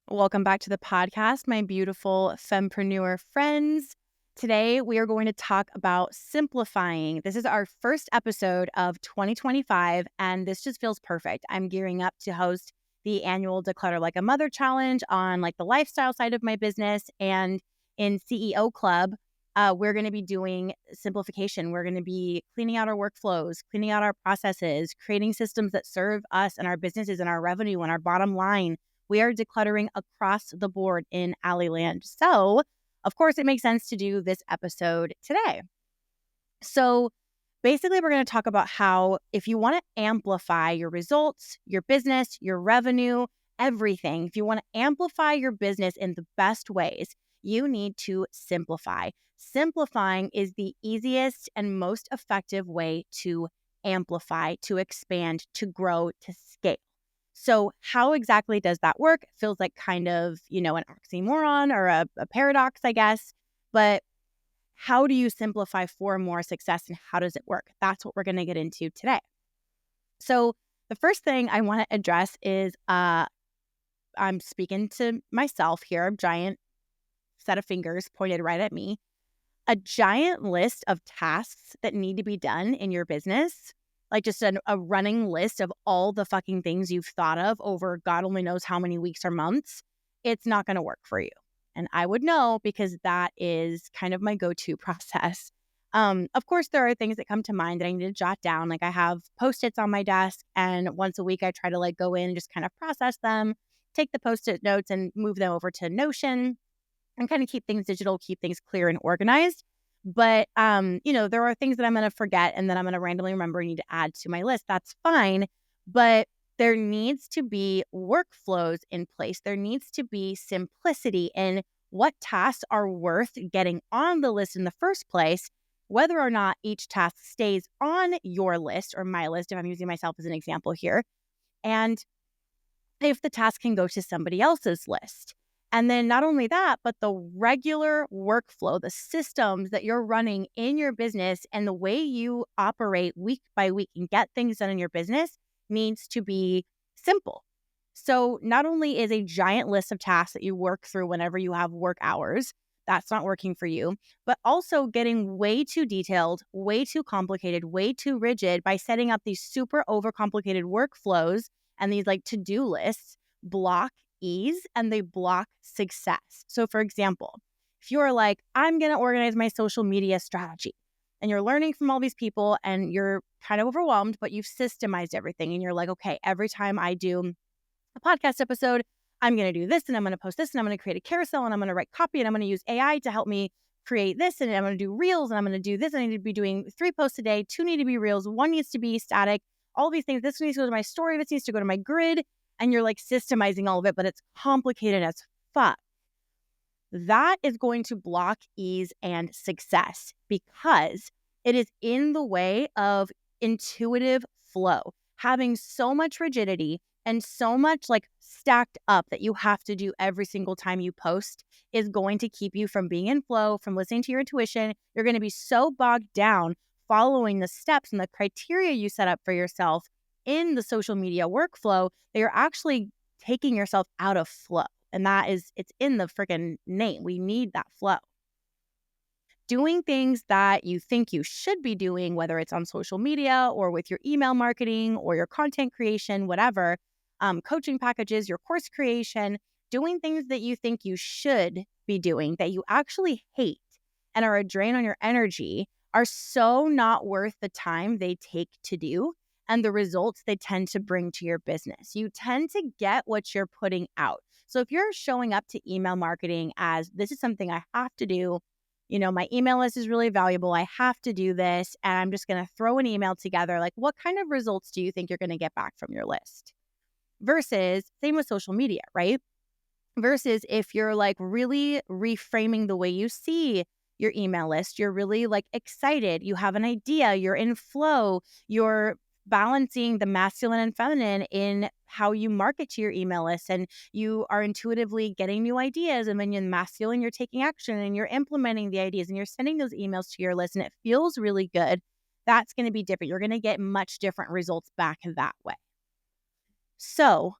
Welcome back to the podcast, my beautiful fempreneur friends. Today, we are going to talk about simplifying. This is our first episode of 2025, and this just feels perfect. I'm gearing up to host the annual Declutter Like a Mother challenge on the lifestyle side of my business. And in CEO Club, we're going to be doing simplification. We're going to be cleaning out our workflows, cleaning out our processes, creating systems that serve us and our businesses and our revenue and our bottom line. We are decluttering across the board in Alleyland. So, of course, it makes sense to do this episode today. So, basically, we're going to talk about how if you want to amplify your results, your business, your revenue, everything, if you want to amplify your business in the best ways, you need to simplify. Simplifying is the easiest and most effective way to amplify, to expand, to grow, to scale. So how exactly does that work? It feels like kind of, an oxymoron or a paradox, I guess. But how do you simplify for more success and how does it work? That's what we're going to get into today. So the first thing I want to address is I'm speaking to myself here, a giant set of fingers pointed right at me. A giant list of tasks that need to be done in your business, like just a running list of all the fucking things you've thought of over God only knows how many weeks or months, it's not going to work for you. And I would know because that is kind of my go-to process. Of course, there are things that come to mind that I need to jot down. Like I have Post-its on my desk, and once a week I try to go in and just kind of process them, take the Post-it notes and move them over to Notion and kind of keep things digital, keep things clear and organized. But, there are things that I'm going to forget and then I'm going to randomly remember and need to add to my list. That's fine. But there needs to be workflows in place. There needs to be simplicity in what tasks are worth getting on the list in the first place, whether or not each task stays on your list or my list, if I'm using myself as an example here, and if the task can go to somebody else's list. And then not only that, but the regular workflow, the systems that you're running in your business and the way you operate week by week and get things done in your business needs to be simple. So not only is a giant list of tasks that you work through whenever you have work hours, that's not working for you, but also getting way too detailed, way too complicated, way too rigid by setting up these super overcomplicated workflows and these to-do lists block ease and they block success. So for example, if you're I'm going to organize my social media strategy and you're learning from all these people and you're kind of overwhelmed, but you've systemized everything and you're okay, every time I do a podcast episode, I'm going to do this and I'm going to post this and I'm going to create a carousel and I'm going to write copy and I'm going to use AI to help me create this and I'm going to do reels and I'm going to do this. I need to be doing 3 posts a day, 2 need to be reels, 1 needs to be static, all these things. This needs to go to my story, this needs to go to my grid. And you're systemizing all of it, but it's complicated as fuck. That is going to block ease and success because it is in the way of intuitive flow. Having so much rigidity and so much stacked up that you have to do every single time you post is going to keep you from being in flow, from listening to your intuition. You're going to be so bogged down following the steps and the criteria you set up for yourself in the social media workflow that you're actually taking yourself out of flow. And it's in the freaking name. We need that flow. Doing things that you think you should be doing, whether it's on social media or with your email marketing or your content creation, whatever, coaching packages, your course creation, doing things that you think you should be doing that you actually hate and are a drain on your energy are so not worth the time they take to do and the results they tend to bring to your business. You tend to get what you're putting out. So if you're showing up to email marketing as this is something I have to do, my email list is really valuable, I have to do this, and I'm just going to throw an email together, what kind of results do you think you're going to get back from your list? Versus, same with social media, right? Versus if you're really reframing the way you see your email list, you're really excited, you have an idea, you're in flow, you're balancing the masculine and feminine in how you market to your email list, and you are intuitively getting new ideas, and when you're masculine, you're taking action and you're implementing the ideas and you're sending those emails to your list and it feels really good. That's going to be different. You're going to get much different results back that way. So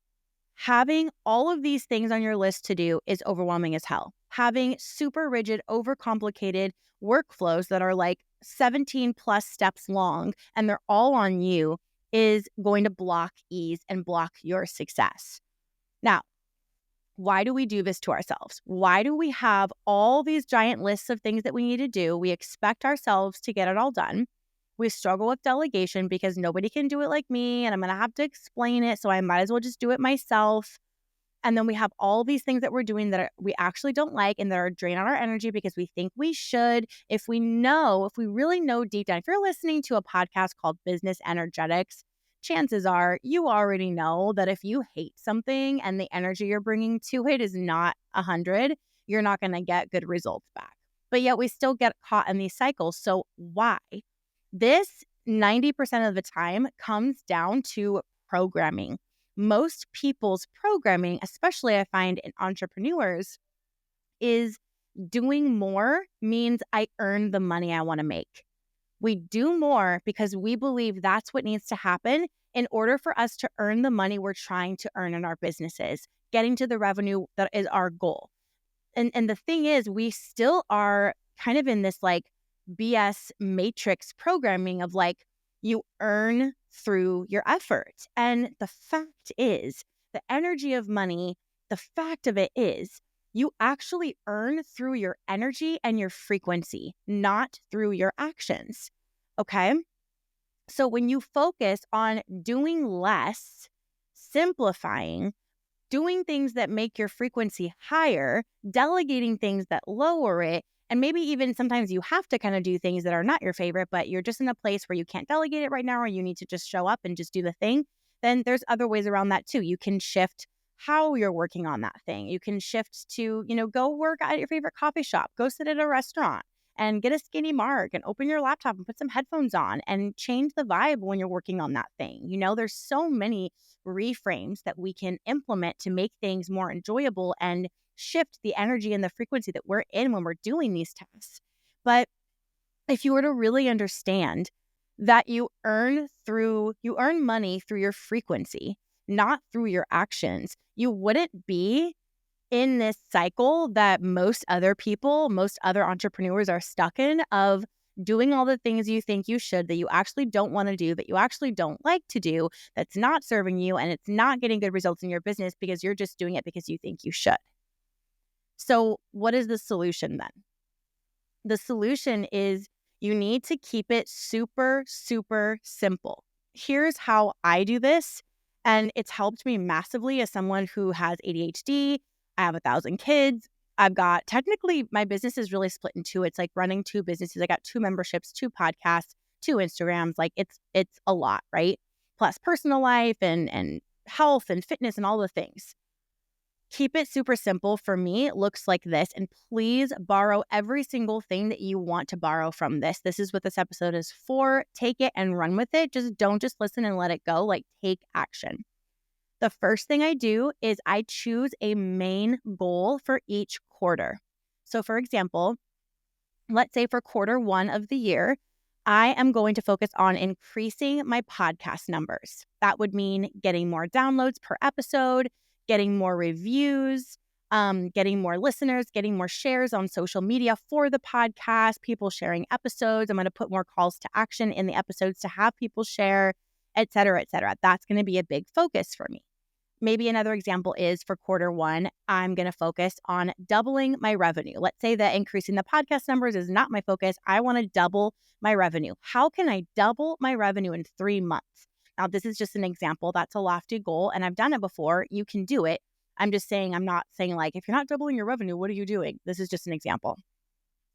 Having all of these things on your list to do is overwhelming as hell. Having super rigid, overcomplicated workflows that are like 17 plus steps long and they're all on you is going to block ease and block your success. Now, why do we do this to ourselves? Why do we have all these giant lists of things that we need to do? We expect ourselves to get it all done. We struggle with delegation because nobody can do it like me and I'm going to have to explain it. So I might as well just do it myself. And then we have all these things that we're doing that we actually don't like and that are drain on our energy because we think we should. If we really know deep down, if you're listening to a podcast called Business Energetics, chances are you already know that if you hate something and the energy you're bringing to it is not 100, you're not going to get good results back. But yet we still get caught in these cycles. So why? This 90% of the time comes down to programming. Most people's programming, especially I find in entrepreneurs, is doing more means I earn the money I want to make. We do more because we believe that's what needs to happen in order for us to earn the money we're trying to earn in our businesses, getting to the revenue that is our goal. And the thing is, we still are kind of in this like BS matrix programming of like, you earn through your effort. And the fact is, the energy of money, the fact of it is, you actually earn through your energy and your frequency, not through your actions. Okay? So when you focus on doing less, simplifying, doing things that make your frequency higher, delegating things that lower it, and maybe even sometimes you have to kind of do things that are not your favorite, but you're just in a place where you can't delegate it right now or you need to just show up and just do the thing, then there's other ways around that too. You can shift how you're working on that thing. You can shift to, go work at your favorite coffee shop, go sit at a restaurant and get a skinny mark and open your laptop and put some headphones on and change the vibe when you're working on that thing. There's so many reframes that we can implement to make things more enjoyable and shift the energy and the frequency that we're in when we're doing these tasks. But if you were to really understand that you earn money through your frequency, not through your actions, you wouldn't be in this cycle that most other entrepreneurs are stuck in of doing all the things you think you should, that you actually don't want to do, that you actually don't like to do, that's not serving you, and it's not getting good results in your business because you're just doing it because you think you should. So what is the solution then? The solution is you need to keep it super, super simple. Here's how I do this, and it's helped me massively as someone who has ADHD. I have 1,000 kids. Technically, my business is really split in two. It's like running two businesses. I got 2 memberships, 2 podcasts, 2 Instagrams. Like it's a lot, right? Plus personal life and health and fitness and all the things. Keep it super simple. For me, it looks like this. And please borrow every single thing that you want to borrow from this. This is what this episode is for. Take it and run with it. Don't just listen and let it go. Like, take action. The first thing I do is I choose a main goal for each quarter. So for example, let's say for quarter 1 of the year, I am going to focus on increasing my podcast numbers. That would mean getting more downloads per episode, getting more reviews, getting more listeners, getting more shares on social media for the podcast, people sharing episodes. I'm going to put more calls to action in the episodes to have people share, et cetera, et cetera. That's going to be a big focus for me. Maybe another example is for quarter 1, I'm going to focus on doubling my revenue. Let's say that increasing the podcast numbers is not my focus. I want to double my revenue. How can I double my revenue in 3 months? Now, this is just an example. That's a lofty goal, and I've done it before. You can do it. I'm not saying like, if you're not doubling your revenue, what are you doing? This is just an example.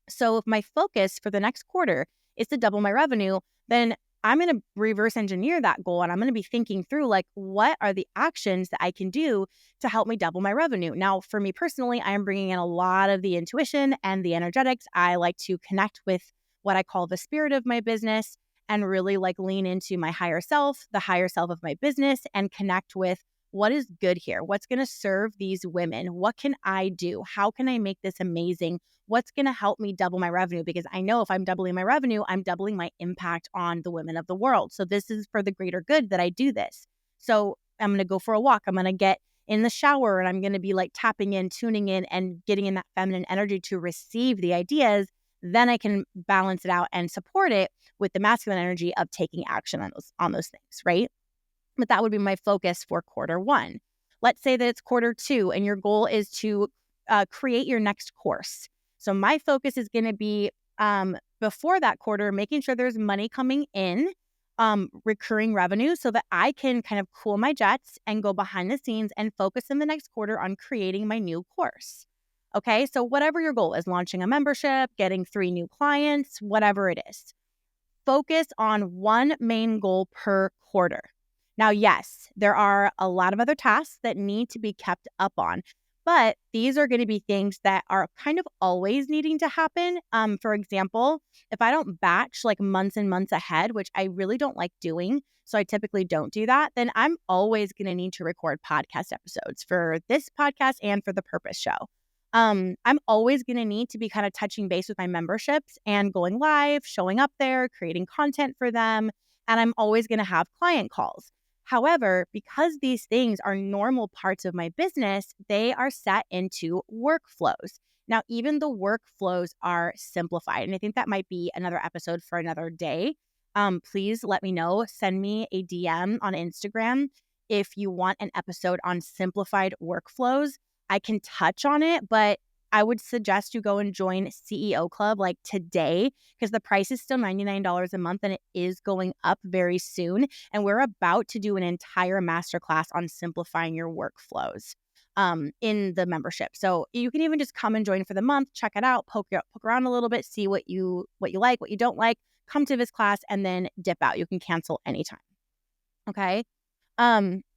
So if my focus for the next quarter is to double my revenue, then I'm going to reverse engineer that goal and I'm going to be thinking through like, what are the actions that I can do to help me double my revenue? Now, for me personally, I am bringing in a lot of the intuition and the energetics. I like to connect with what I call the spirit of my business and really like lean into my higher self, the higher self of my business, and connect with what is good here? What's going to serve these women? What can I do? How can I make this amazing? What's going to help me double my revenue? Because I know if I'm doubling my revenue, I'm doubling my impact on the women of the world. So this is for the greater good that I do this. So I'm going to go for a walk. I'm going to get in the shower and I'm going to be like tapping in, tuning in, and getting in that feminine energy to receive the ideas, then I can balance it out and support it with the masculine energy of taking action on those things, right? But that would be my focus for quarter one. Let's say that it's quarter two and your goal is to create your next course. So my focus is going to be before that quarter, making sure there's money coming in, recurring revenue, so that I can kind of cool my jets and go behind the scenes and focus in the next quarter on creating my new course. Okay, so whatever your goal is, launching a membership, getting 3 new clients, whatever it is, focus on one main goal per quarter. Now, yes, there are a lot of other tasks that need to be kept up on, but these are going to be things that are kind of always needing to happen. For example, if I don't batch like months and months ahead, which I really don't like doing, so I typically don't do that, then I'm always going to need to record podcast episodes for this podcast and for the Purpose Show. I'm always going to need to be kind of touching base with my memberships and going live, showing up there, creating content for them. And I'm always going to have client calls. However, because these things are normal parts of my business, they are set into workflows. Now, even the workflows are simplified. And I think that might be another episode for another day. Please let me know. Send me a DM on Instagram if you want an episode on simplified workflows. I can touch on it, but I would suggest you go and join CEO Club like today, because the price is still $99 a month and it is going up very soon. And we're about to do an entire masterclass on simplifying your workflows in the membership. So you can even just come and join for the month, check it out, poke around a little bit, see what you like, what you don't like, come to this class and then dip out. You can cancel anytime. Okay.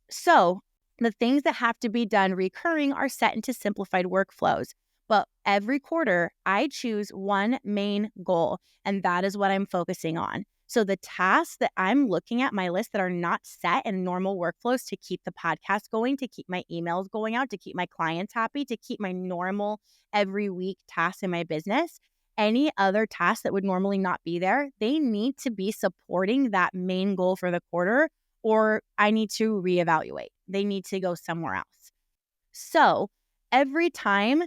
So the things that have to be done recurring are set into simplified workflows. But every quarter, I choose one main goal, and that is what I'm focusing on. So the tasks that I'm looking at my list that are not set in normal workflows to keep the podcast going, to keep my emails going out, to keep my clients happy, to keep my normal every week tasks in my business, any other tasks that would normally not be there, they need to be supporting that main goal for the quarter, or I need to reevaluate. They need to go somewhere else. So every time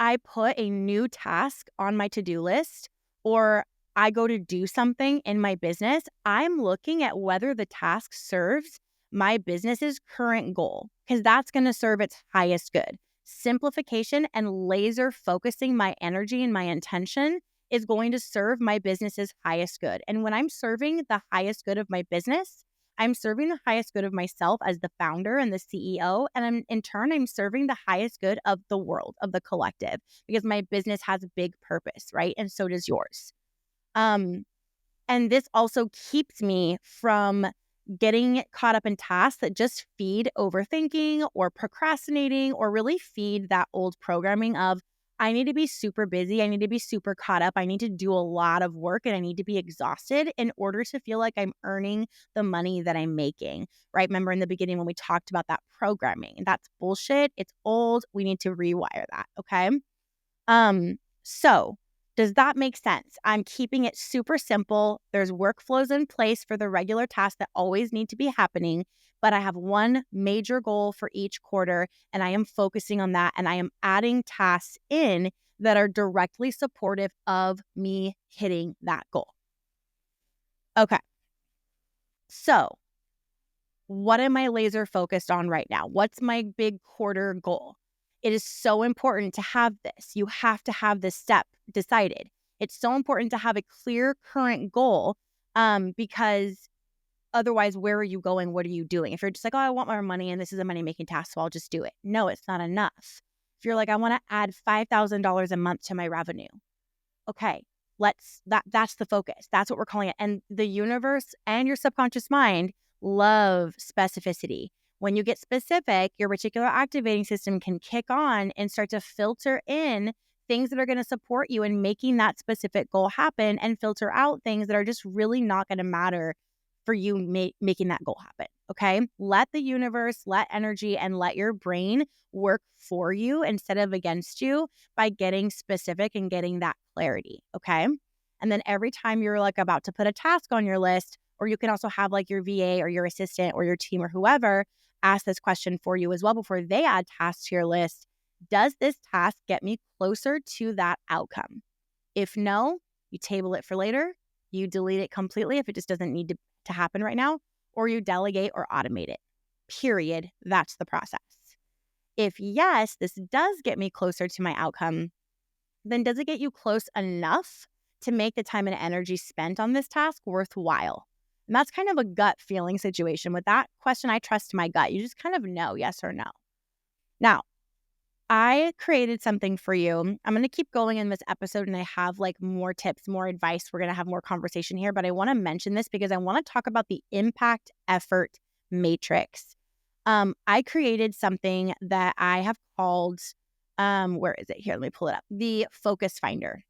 I put a new task on my to-do list or I go to do something in my business, I'm looking at whether the task serves my business's current goal, because that's going to serve its highest good. Simplification and laser focusing my energy and my intention is going to serve my business's highest good. And when I'm serving the highest good of my business, I'm serving the highest good of myself as the founder and the CEO. And in turn, I'm serving the highest good of the world, of the collective, because my business has a big purpose, right? And so does yours. And this also keeps me from getting caught up in tasks that just feed overthinking or procrastinating, or really feed that old programming of, I need to be super busy. I need to be super caught up. I need to do a lot of work and I need to be exhausted in order to feel like I'm earning the money that I'm making, right? Remember in the beginning when we talked about that programming, and that's bullshit. It's old. We need to rewire that. Okay. So does that make sense? I'm keeping it super simple. There's workflows in place for the regular tasks that always need to be happening, but I have one major goal for each quarter and I am focusing on that, and I am adding tasks in that are directly supportive of me hitting that goal. Okay. So what am I laser focused on right now? What's my big quarter goal? It is so important to have this. You have to have this step decided. It's so important to have a clear current goal, because otherwise, where are you going? What are you doing? If you're just like, oh, I want more money and this is a money-making task, so I'll just do it. No, it's not enough. If you're like, I want to add $5,000 a month to my revenue. Okay, that's the focus. That's what we're calling it. And the universe and your subconscious mind love specificity. When you get specific, your reticular activating system can kick on and start to filter in things that are going to support you in making that specific goal happen, and filter out things that are just really not going to matter for you making that goal happen. Okay. Let the universe, let energy, and let your brain work for you instead of against you by getting specific and getting that clarity. Okay. And then every time you're like about to put a task on your list, or you can also have like your VA or your assistant or your team or whoever ask this question for you as well before they add tasks to your list. Does this task get me closer to that outcome? If no, you table it for later, you delete it completely if it just doesn't need to happen right now, or you delegate or automate it. Period. That's the process. If yes, this does get me closer to my outcome, then does it get you close enough to make the time and energy spent on this task worthwhile? And that's kind of a gut feeling situation. With that question, I trust my gut. You just kind of know yes or no. Now, I created something for you. I'm going to keep going in this episode and I have like more tips, more advice. We're going to have more conversation here, but I want to mention this because I want to talk about the impact effort matrix. I created something that I have called, where is it? Here, let me pull it up. The Focus Finder.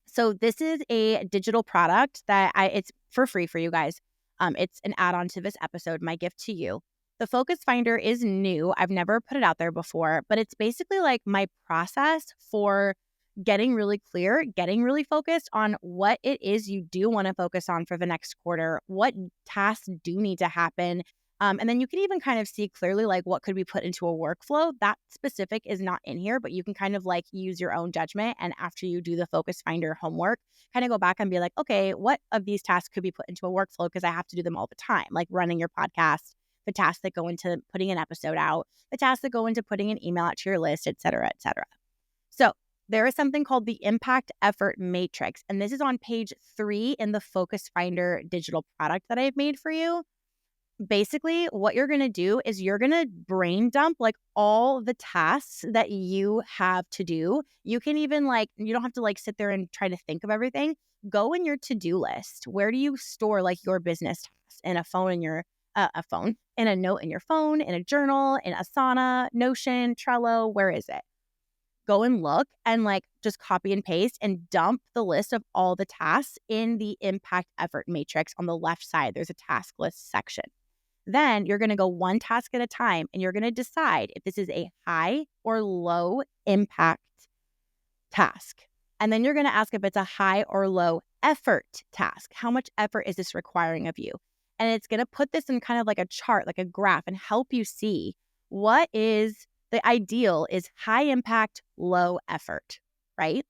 So this is a digital product that it's for free for you guys. It's an add-on to this episode, my gift to you. The Focus Finder is new. I've never put it out there before, but it's basically like my process for getting really clear, getting really focused on what it is you do want to focus on for the next quarter, what tasks do need to happen. And then you can even kind of see clearly like what could be put into a workflow. That specific is not in here, but you can kind of like use your own judgment. And after you do the Focus Finder homework, kind of go back and be like, okay, what of these tasks could be put into a workflow? Because I have to do them all the time, like running your podcast, the tasks that go into putting an episode out, the tasks that go into putting an email out to your list, et cetera, et cetera. So there is something called the Impact Effort Matrix. And this is on page 3 in the Focus Finder digital product that I've made for you. Basically, what you're going to do is you're going to brain dump like all the tasks that you have to do. You can even like, you don't have to like sit there and try to think of everything. Go in your to-do list. Where do you store like your business tasks? In a phone, in your in a note in your phone, in a journal, in Asana, Notion, Trello, where is it? Go and look and like just copy and paste and dump the list of all the tasks in the impact effort matrix on the left side. There's a task list section. Then you're going to go one task at a time and you're going to decide if this is a high or low impact task. And then you're going to ask if it's a high or low effort task. How much effort is this requiring of you? And it's going to put this in kind of like a chart, like a graph, and help you see what is the ideal is high impact, low effort, right?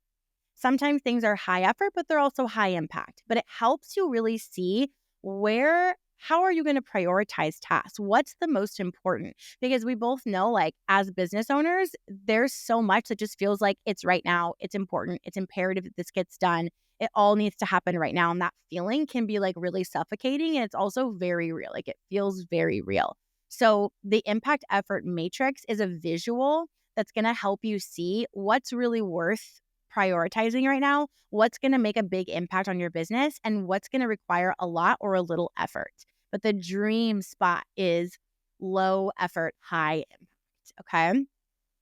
Sometimes things are high effort, but they're also high impact. But it helps you really see how are you going to prioritize tasks? What's the most important? Because we both know, like, as business owners, there's so much that just feels like it's right now, it's important, it's imperative that this gets done. It all needs to happen right now. And that feeling can be like really suffocating. And it's also very real. Like it feels very real. So the impact effort matrix is a visual that's going to help you see what's really worth prioritizing right now, what's going to make a big impact on your business, and what's going to require a lot or a little effort. But the dream spot is low effort, high impact. Okay.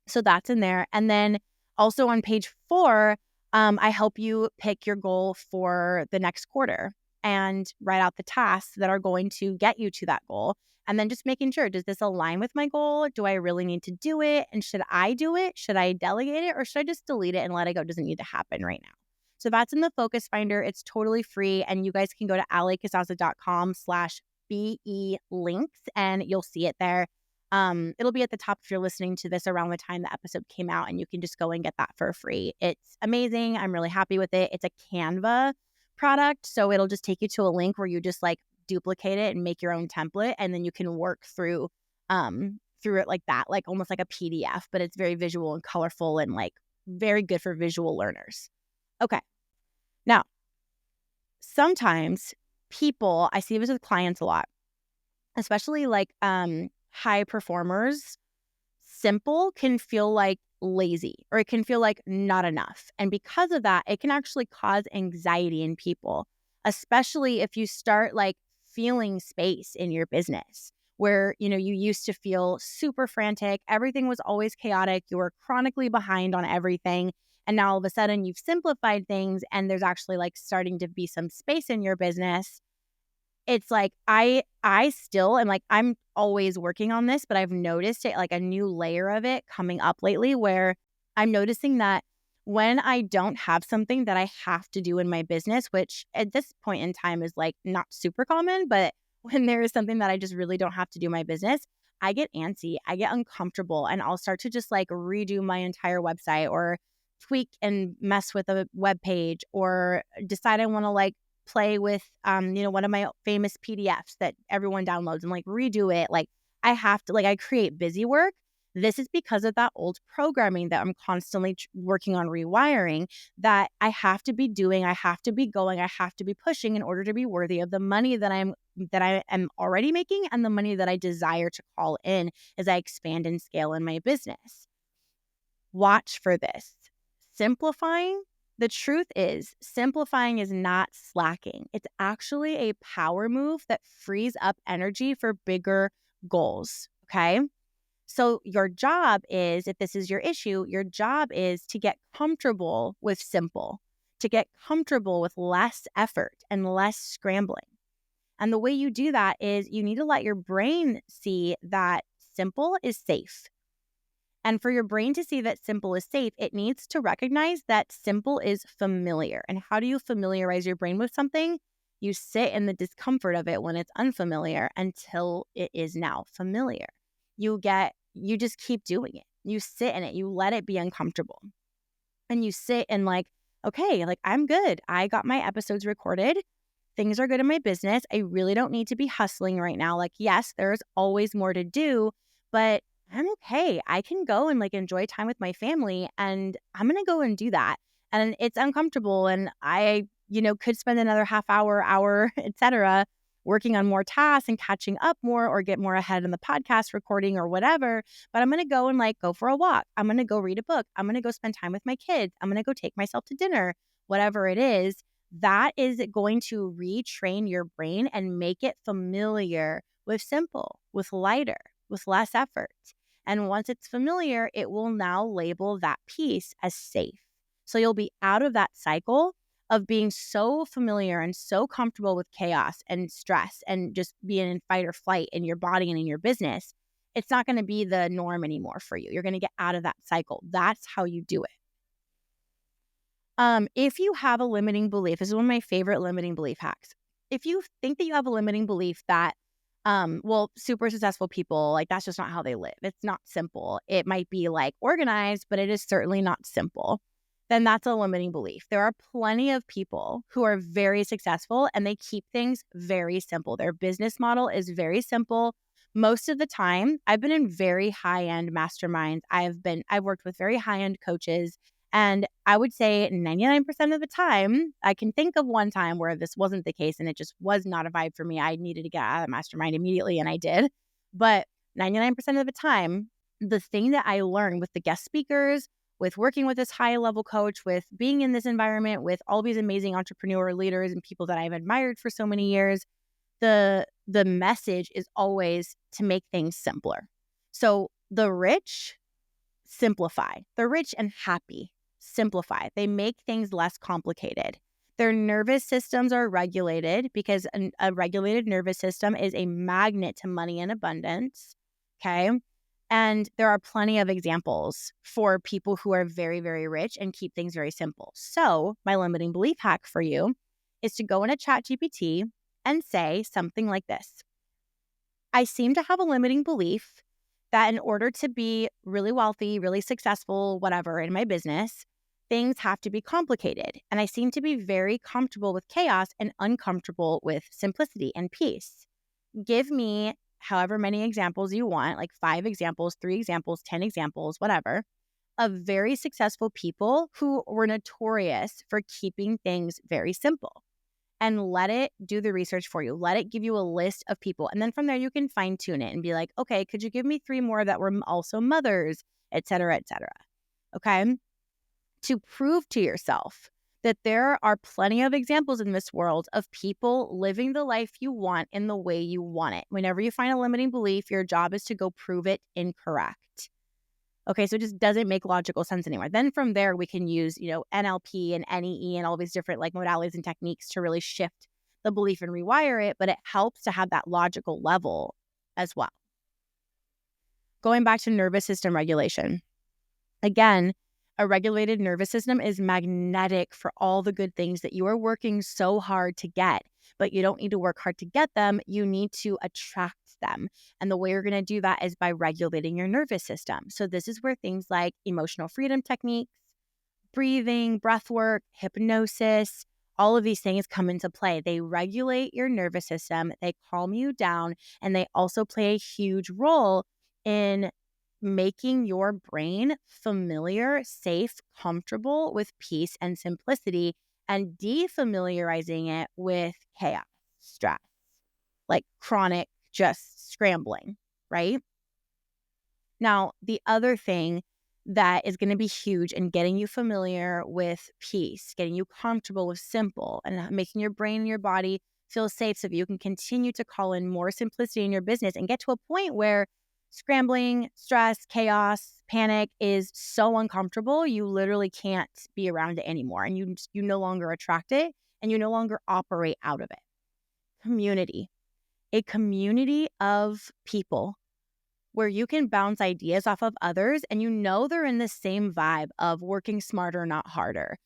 So that's in there. And then also on page 4, I help you pick your goal for the next quarter and write out the tasks that are going to get you to that goal. And then just making sure, does this align with my goal? Do I really need to do it? And should I do it? Should I delegate it? Or should I just delete it and let it go? It doesn't need to happen right now. So that's in the Focus Finder. It's totally free. And you guys can go to allycasasa.com/BE links and you'll see it there. It'll be at the top if you're listening to this around the time the episode came out, and you can just go and get that for free. It's amazing. I'm really happy with it. It's a Canva product. So it'll just take you to a link where you just like duplicate it and make your own template. And then you can work through it like that, like almost like a PDF, but it's very visual and colorful and like very good for visual learners. Okay. Now, sometimes people, I see this with clients a lot, especially like high performers, simple can feel like lazy or it can feel like not enough. And because of that, it can actually cause anxiety in people, especially if you start like feeling space in your business where, you used to feel super frantic. Everything was always chaotic. You were chronically behind on everything. And now all of a sudden you've simplified things and there's actually like starting to be some space in your business. It's like, I still am like, I'm always working on this, but I've noticed it like a new layer of it coming up lately where I'm noticing that when I don't have something that I have to do in my business, which at this point in time is like not super common, but when there is something that I just really don't have to do in my business, I get antsy, I get uncomfortable, and I'll start to just like redo my entire website or tweak and mess with a web page or decide I want to like play with one of my famous PDFs that everyone downloads and like redo it. Like I have to, like, I create busy work. This is because of that old programming that I'm constantly working on rewiring, that I have to be doing, I have to be going, I have to be pushing in order to be worthy of the money that I am already making and the money that I desire to call in as I expand and scale in my business. Watch for this. Simplifying, the truth is, simplifying is not slacking. It's actually a power move that frees up energy for bigger goals. Okay. So your job is, if this is your issue, your job is to get comfortable with simple, to get comfortable with less effort and less scrambling. And the way you do that is you need to let your brain see that simple is safe. And for your brain to see that simple is safe, it needs to recognize that simple is familiar. And how do you familiarize your brain with something? You sit in the discomfort of it when it's unfamiliar until it is now familiar. You just keep doing it. You sit in it. You let it be uncomfortable. And you sit and like, okay, like I'm good. I got my episodes recorded. Things are good in my business. I really don't need to be hustling right now. Like, yes, there's always more to do, but I'm okay. I can go and like enjoy time with my family, and I'm going to go and do that. And it's uncomfortable, and I, could spend another half hour, etc., working on more tasks and catching up more or get more ahead in the podcast recording or whatever. But I'm going to go and like go for a walk. I'm going to go read a book. I'm going to go spend time with my kids. I'm going to go take myself to dinner, whatever it is. That is going to retrain your brain and make it familiar with simple, with lighter, with less effort. And once it's familiar, it will now label that piece as safe. So you'll be out of that cycle of being so familiar and so comfortable with chaos and stress and just being in fight or flight in your body and in your business. It's not going to be the norm anymore for you. You're going to get out of that cycle. That's how you do it. If you have a limiting belief, this is one of my favorite limiting belief hacks. If you think that you have a limiting belief that, super successful people, like that's just not how they live. It's not simple. It might be like organized, but it is certainly not simple. Then that's a limiting belief. There are plenty of people who are very successful and they keep things very simple. Their business model is very simple. Most of the time, I've been in very high-end masterminds. I've worked with very high-end coaches. And I would say 99% of the time, I can think of one time where this wasn't the case and it just was not a vibe for me. I needed to get out of the mastermind immediately, and I did. But 99% of the time, the thing that I learned with the guest speakers, with working with this high-level coach, with being in this environment, with all these amazing entrepreneur leaders and people that I've admired for so many years, the message is always to make things simpler. So the rich simplify. The rich and happy simplify. They make things less complicated. Their nervous systems are regulated because a regulated nervous system is a magnet to money and abundance. Okay. And there are plenty of examples for people who are very, very rich and keep things very simple. So my limiting belief hack for you is to go into ChatGPT and say something like this. I seem to have a limiting belief that in order to be really wealthy, really successful, whatever, in my business, things have to be complicated. And I seem to be very comfortable with chaos and uncomfortable with simplicity and peace. Give me however many examples you want, like 5 examples, 3 examples, 10 examples, whatever, of very successful people who were notorious for keeping things very simple. And let it do the research for you. Let it give you a list of people. And then from there, you can fine tune it and be like, okay, could you give me 3 more that were also mothers, et cetera, et cetera. Okay. To prove to yourself that there are plenty of examples in this world of people living the life you want in the way you want it. Whenever you find a limiting belief, your job is to go prove it incorrect. Okay, so it just doesn't make logical sense anymore. Then from there, we can use, NLP and NEE and all these different like modalities and techniques to really shift the belief and rewire it, but it helps to have that logical level as well. Going back to nervous system regulation. Again, a regulated nervous system is magnetic for all the good things that you are working so hard to get, but you don't need to work hard to get them. You need to attract them. And the way you're going to do that is by regulating your nervous system. So this is where things like emotional freedom techniques, breathing, breath work, hypnosis, all of these things come into play. They regulate your nervous system, they calm you down, and they also play a huge role in making your brain familiar, safe, comfortable with peace and simplicity, and defamiliarizing it with chaos, stress, like chronic just scrambling, right? Now, the other thing that is going to be huge in getting you familiar with peace, getting you comfortable with simple, and making your brain and your body feel safe so that you can continue to call in more simplicity in your business and get to a point where scrambling, stress, chaos, panic is so uncomfortable, you literally can't be around it anymore, and you no longer attract it, and you no longer operate out of it. Community. A community of people where you can bounce ideas off of others and you know they're in the same vibe of working smarter, not harder.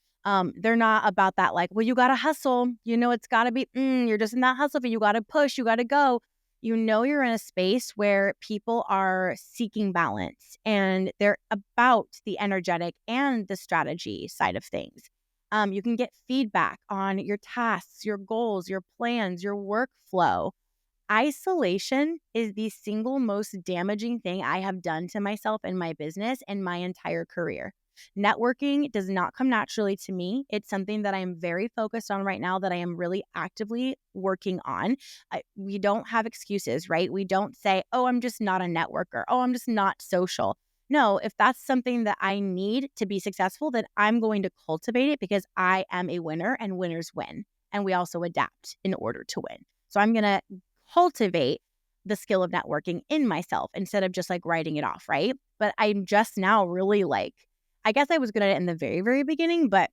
They're not about that like, well, you got to hustle. You know, it's got to be, you're just in that hustle, but you got to push, you got to go. You know, you're in a space where people are seeking balance and they're about the energetic and the strategy side of things. You can get feedback on your tasks, your goals, your plans, your workflow. Isolation is the single most damaging thing I have done to myself and my business and my entire career. Networking does not come naturally to me. It's something that I am very focused on right now that I am really actively working on. We don't have excuses, right? We don't say, oh, I'm just not a networker. Oh, I'm just not social. No, if that's something that I need to be successful, then I'm going to cultivate it because I am a winner and winners win. And we also adapt in order to win. So I'm going to cultivate the skill of networking in myself instead of just like writing it off, right? But I'm just now really like, I guess I was good at it in the very, very beginning, but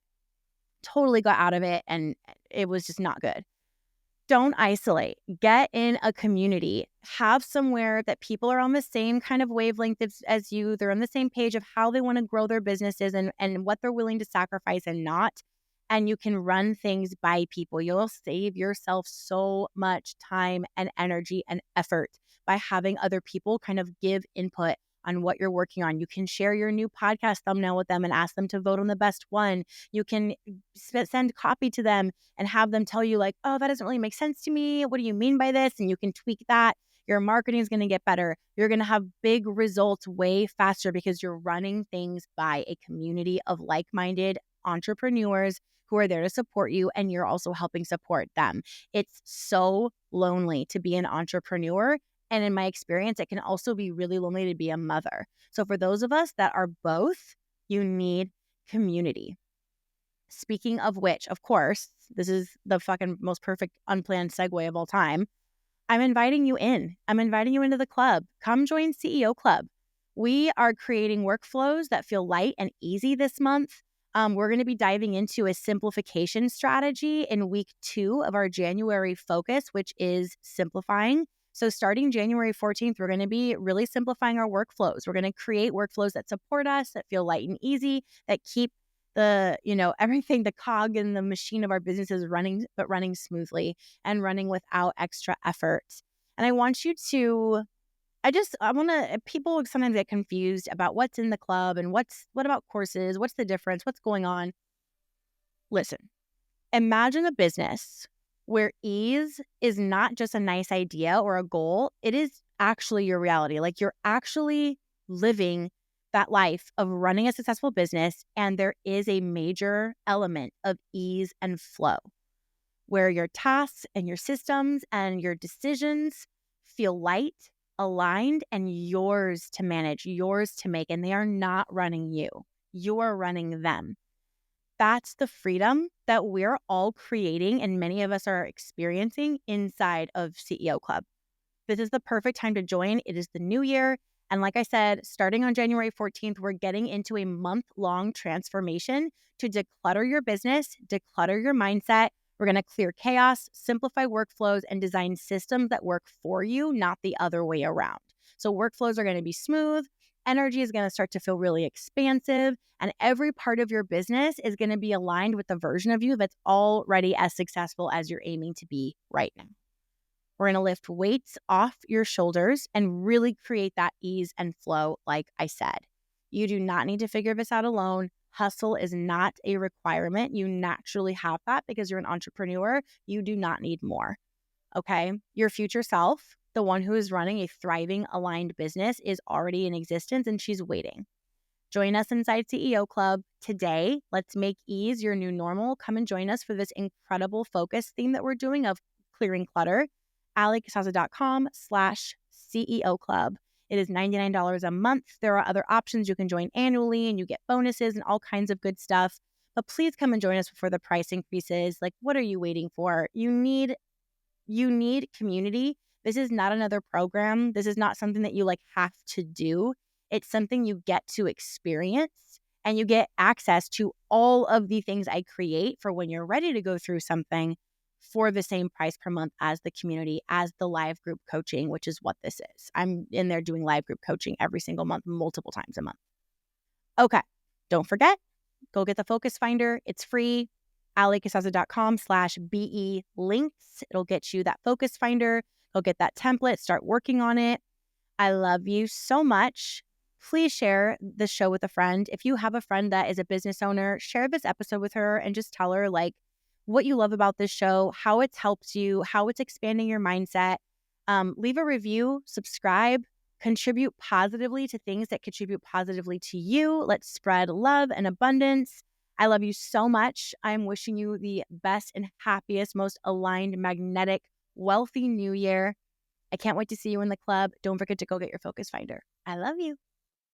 totally got out of it and it was just not good. Don't isolate. Get in a community. Have somewhere that people are on the same kind of wavelength as you. They're on the same page of how they want to grow their businesses and what they're willing to sacrifice and not. And you can run things by people. You'll save yourself so much time and energy and effort by having other people kind of give input on what you're working on. You can share your new podcast thumbnail with them and ask them to vote on the best one. You can send copy to them and have them tell you like, oh, that doesn't really make sense to me. What do you mean by this? And you can tweak that. Your marketing is going to get better. You're going to have big results way faster because you're running things by a community of like-minded entrepreneurs who are there to support you, and you're also helping support them. It's so lonely to be an entrepreneur. And in my experience, it can also be really lonely to be a mother. So for those of us that are both, you need community. Speaking of which, of course, this is the fucking most perfect unplanned segue of all time. I'm inviting you in. I'm inviting you into the club. Come join CEO Club. We are creating workflows that feel light and easy this month. We're going to be diving into a simplification strategy in week 2 of our January focus, which is simplifying. So starting January 14th, we're going to be really simplifying our workflows. We're going to create workflows that support us, that feel light and easy, that keep everything, the cog in the machine of our businesses running, but running smoothly and running without extra effort. And I want you to people sometimes get confused about what's in the club and what about courses? What's the difference? What's going on? Listen, imagine a business where ease is not just a nice idea or a goal. It is actually your reality. Like you're actually living that life of running a successful business. And there is a major element of ease and flow where your tasks and your systems and your decisions feel light, aligned, and yours to manage, yours to make, and they are not running you. You're running them. That's the freedom that we're all creating and many of us are experiencing inside of CEO Club. This is the perfect time to join. It is the new year. And like I said, starting on January 14th, we're getting into a month-long transformation to declutter your business, declutter your mindset. We're going to clear chaos, simplify workflows, and design systems that work for you, not the other way around. So workflows are going to be smooth. Energy is going to start to feel really expansive. And every part of your business is going to be aligned with the version of you that's already as successful as you're aiming to be right now. We're going to lift weights off your shoulders and really create that ease and flow, like I said. You do not need to figure this out alone. Hustle is not a requirement. You naturally have that because you're an entrepreneur. You do not need more. Okay? Your future self, the one who is running a thriving, aligned business, is already in existence and she's waiting. Join us inside CEO Club today. Let's make ease your new normal. Come and join us for this incredible focus theme that we're doing of clearing clutter. AliCasazza.com/CEO Club. It is $99 a month. There are other options. You can join annually and you get bonuses and all kinds of good stuff. But please come and join us before the price increases. Like, what are you waiting for? You need community. This is not another program. This is not something that you have to do. It's something you get to experience, and you get access to all of the things I create for when you're ready to go through something for the same price per month as the community, as the live group coaching, which is what this is. I'm in there doing live group coaching every single month, multiple times a month. Okay, don't forget, go get the Focus Finder. It's free. AliCasazza.com/BE links. It'll get you that Focus Finder. Go get that template. Start working on it. I love you so much. Please share the show with a friend. If you have a friend that is a business owner, share this episode with her and just tell her what you love about this show, how it's helped you, how it's expanding your mindset. Leave a review, subscribe, contribute positively to things that contribute positively to you. Let's spread love and abundance. I love you so much. I'm wishing you the best and happiest, most aligned, magnetic, wealthy new year. I can't wait to see you in the club. Don't forget to go get your Focus Finder. I love you.